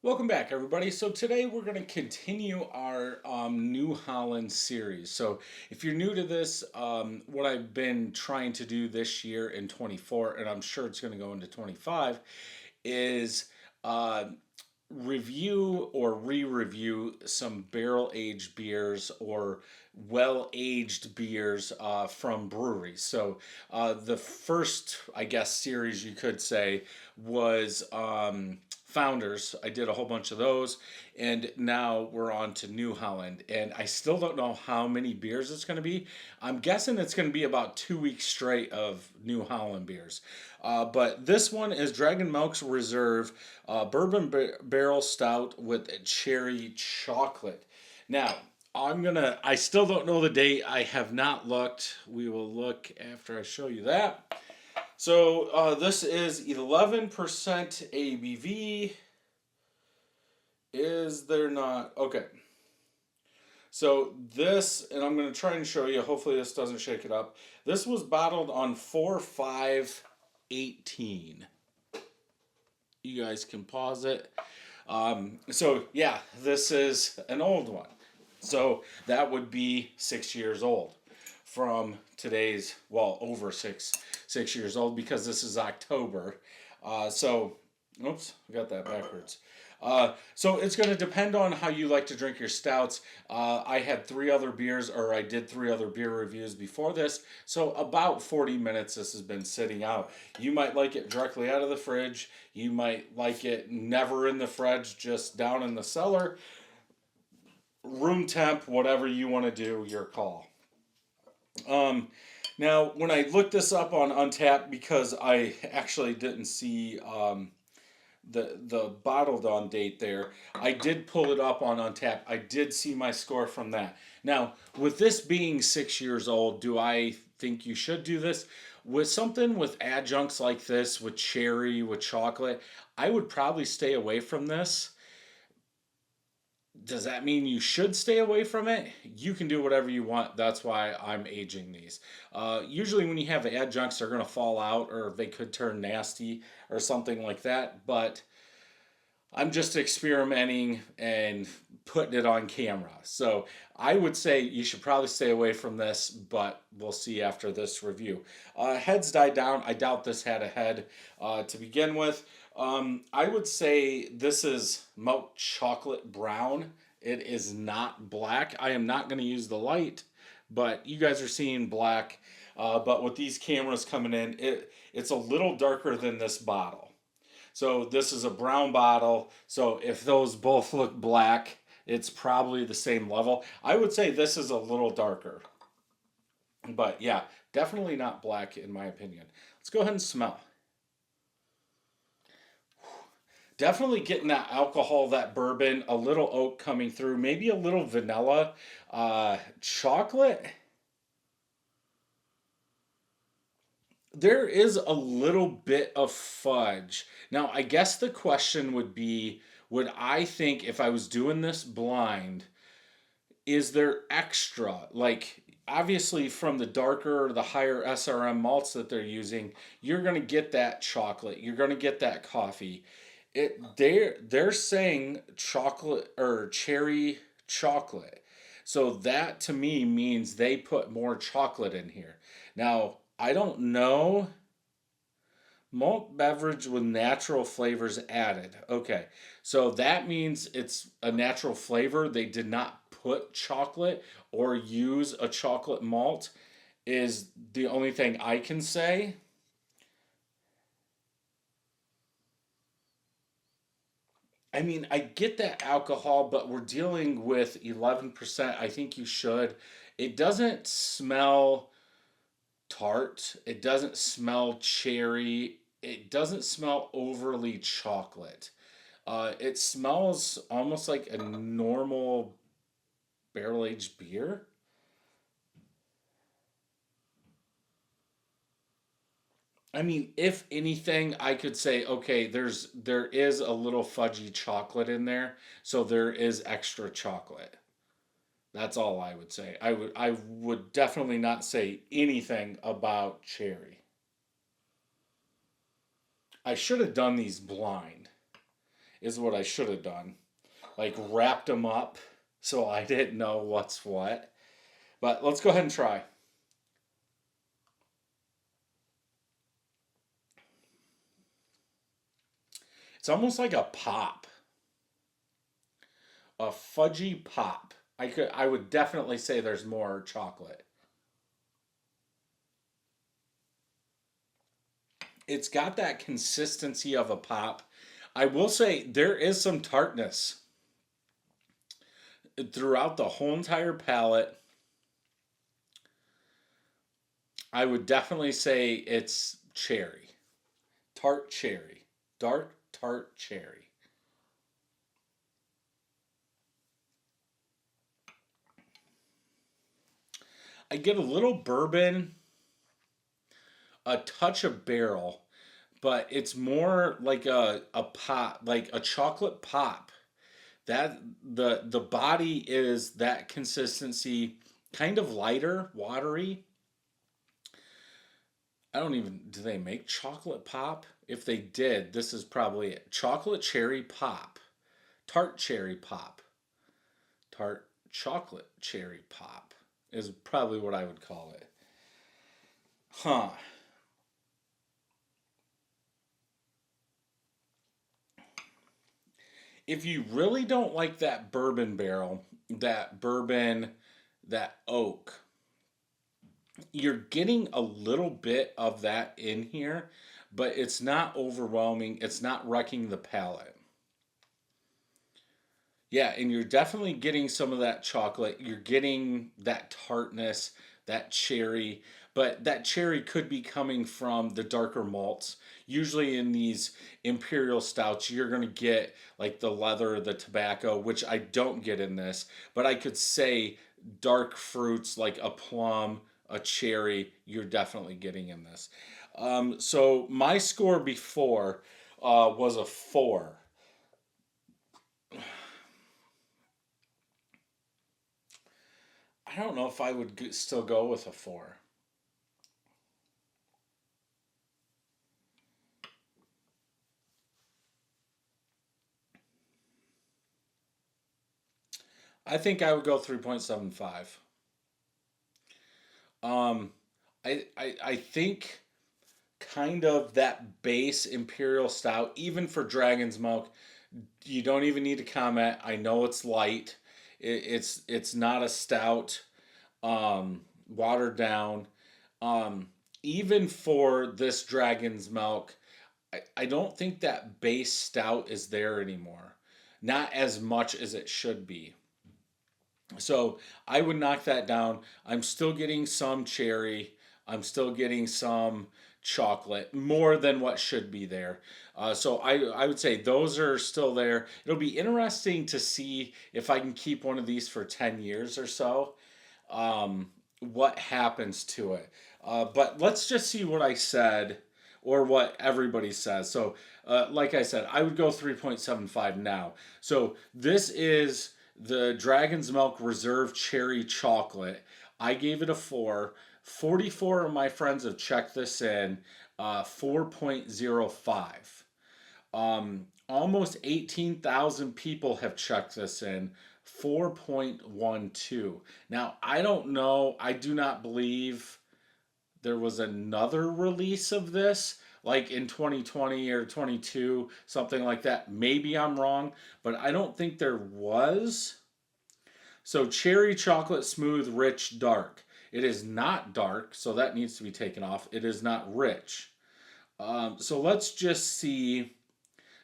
Welcome back, everybody. So today we're going to continue our New Holland series. So if you're new to this, what I've been trying to do this year in 24, and I'm sure it's going to go into 25, is uh, review or re-review some barrel-aged beers or well-aged beers from breweries. So the first, I guess, series you could say was Founders. I did a whole bunch of those, and now we're on to New Holland. And I still don't know how many beers it's going to be. I'm guessing it's going to be about 2 weeks straight of New Holland beers. But this one is Dragon Milk's Reserve Barrel Stout with cherry chocolate. Now, I still don't know the date. I have not looked. We will look after I show you that. So this is 11% ABV. Is there not? Okay. So this, and I'm going to try and show you. Hopefully this doesn't shake it up. This was bottled on 4/5/18. You guys can pause it. So yeah, this is an old one. So that would be 6 years old from today's, well, over six years old because this is October. Oops, I got that backwards. So it's going to depend on how you like to drink your stouts. I had three other beers, or I did three other beer reviews before this. So about 40 minutes this has been sitting out. You might like it directly out of the fridge. You might like it never in the fridge, just down in the cellar. Room temp, whatever you want to do, your call. Now, when I looked this up on Untappd, because I actually didn't see the bottled on date there, I did pull it up on Untappd. I did see my score from that. Now, with this being 6 years old, do I think you should do this? With something with adjuncts like this, with cherry, with chocolate, I would probably stay away from this. Does that mean you should stay away from it? You can do whatever you want. That's why I'm aging these. Usually, when you have adjuncts, they're going to fall out or they could turn nasty or something like that. But I'm just experimenting and putting it on camera. So I would say you should probably stay away from this, but we'll see after this review. Heads died down. I doubt this had a head to begin with. I would say this is milk chocolate brown. It is not black. I am not going to use the light, but you guys are seeing black. But with these cameras coming in, it's a little darker than this bottle. So this is a brown bottle. So if those both look black, it's probably the same level. I would say this is a little darker. But yeah, definitely not black in my opinion. Let's go ahead and smell. Definitely getting that alcohol, that bourbon, a little oak coming through, maybe a little vanilla, chocolate. There is a little bit of fudge. Now, I guess the question would be, would I think if I was doing this blind, is there extra? Like, obviously, from the darker or the higher SRM malts that they're using, you're going to get that chocolate. You're going to get that coffee. They're saying chocolate or cherry chocolate. So that to me means they put more chocolate in here. Now, I don't know. Malt beverage with natural flavors added. Okay. So that means it's a natural flavor. They did not put chocolate or use a chocolate malt, is the only thing I can say. I mean, I get that alcohol, but we're dealing with 11%. I think you should. It doesn't smell tart. It doesn't smell cherry. It doesn't smell overly chocolate. It smells almost like a normal barrel aged beer. I mean, if anything, I could say, okay, there is a little fudgy chocolate in there, so there is extra chocolate. That's all I would say. I would definitely not say anything about cherry. I should have done these blind. is what I should have done. Like wrapped them up so I didn't know what's what. But let's go ahead and try. It's almost like a pop, a fudgy pop. I would definitely say there's more chocolate. It's got that consistency of a pop. I will say there is some tartness throughout the whole entire palate. I would definitely say it's cherry, tart cherry, dark tart cherry. I get a little bourbon, a touch of barrel, but it's more like a pop, like a chocolate pop. That the body is that consistency, kind of lighter, watery. I don't even do they make chocolate pop? If they did, this is probably it. Chocolate cherry pop, tart cherry pop, tart chocolate cherry pop is probably what I would call it. Huh. If you really don't like that bourbon barrel, that bourbon, that oak, you're getting a little bit of that in here, but it's not overwhelming. It's not wrecking the palate. Yeah, and you're definitely getting some of that chocolate. You're getting that tartness, that cherry, but that cherry could be coming from the darker malts. Usually in these imperial stouts, you're going to get like the leather, the tobacco, which I don't get in this, but I could say dark fruits like a plum, a cherry, you're definitely getting in this. So my score before was a 4. I don't know if I would still go with a 4. I think I would go 3.75. Um, I think kind of that base imperial stout, even for Dragon's Milk, you don't even need to comment. I know it's light. It's not a stout, watered down. Um, Even for this Dragon's Milk, I don't think that base stout is there anymore. Not as much as it should be. So I would knock that down. I'm still getting some cherry. I'm still getting some chocolate, more than what should be there. So I would say those are still there. It'll be interesting to see if I can keep one of these for 10 years or so. What happens to it? But let's just see what I said or what everybody says. So, like I said, I would go 3.75 now. So, this is the Dragon's Milk Reserve Cherry Chocolate. I gave it a 4. 44 of my friends have checked this in, 4.05. Almost 18,000 people have checked this in, 4.12. Now, I don't know, I do not believe there was another release of this like in 2020 or 22, something like that. Maybe I'm wrong, but I don't think there was. So cherry chocolate smooth rich dark. It is not dark, so that needs to be taken off. It is not rich. So let's just see.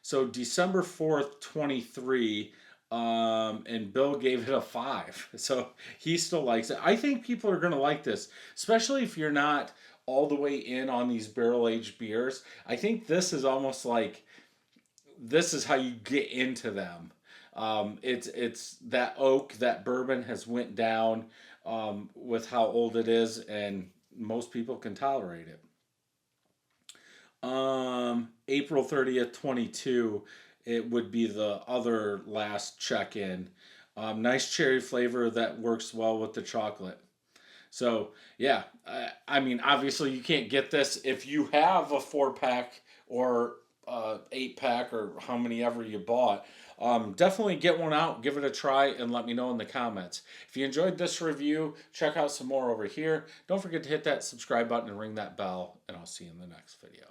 So December 4th, 23, and Bill gave it a 5. So he still likes it. I think people are going to like this, especially if you're not all the way in on these barrel aged beers. I think this is almost like this is how you get into them. It's that oak, that bourbon has went down with how old it is, and most people can tolerate it. April 30th, 22, it would be the other last check in. Nice cherry flavor that works well with the chocolate. So, yeah, I mean, obviously, you can't get this if you have a 4 pack or 8 pack or how many ever you bought. Definitely get one out, give it a try, and let me know in the comments. If you enjoyed this review, check out some more over here. Don't forget to hit that subscribe button and ring that bell, and I'll see you in the next video.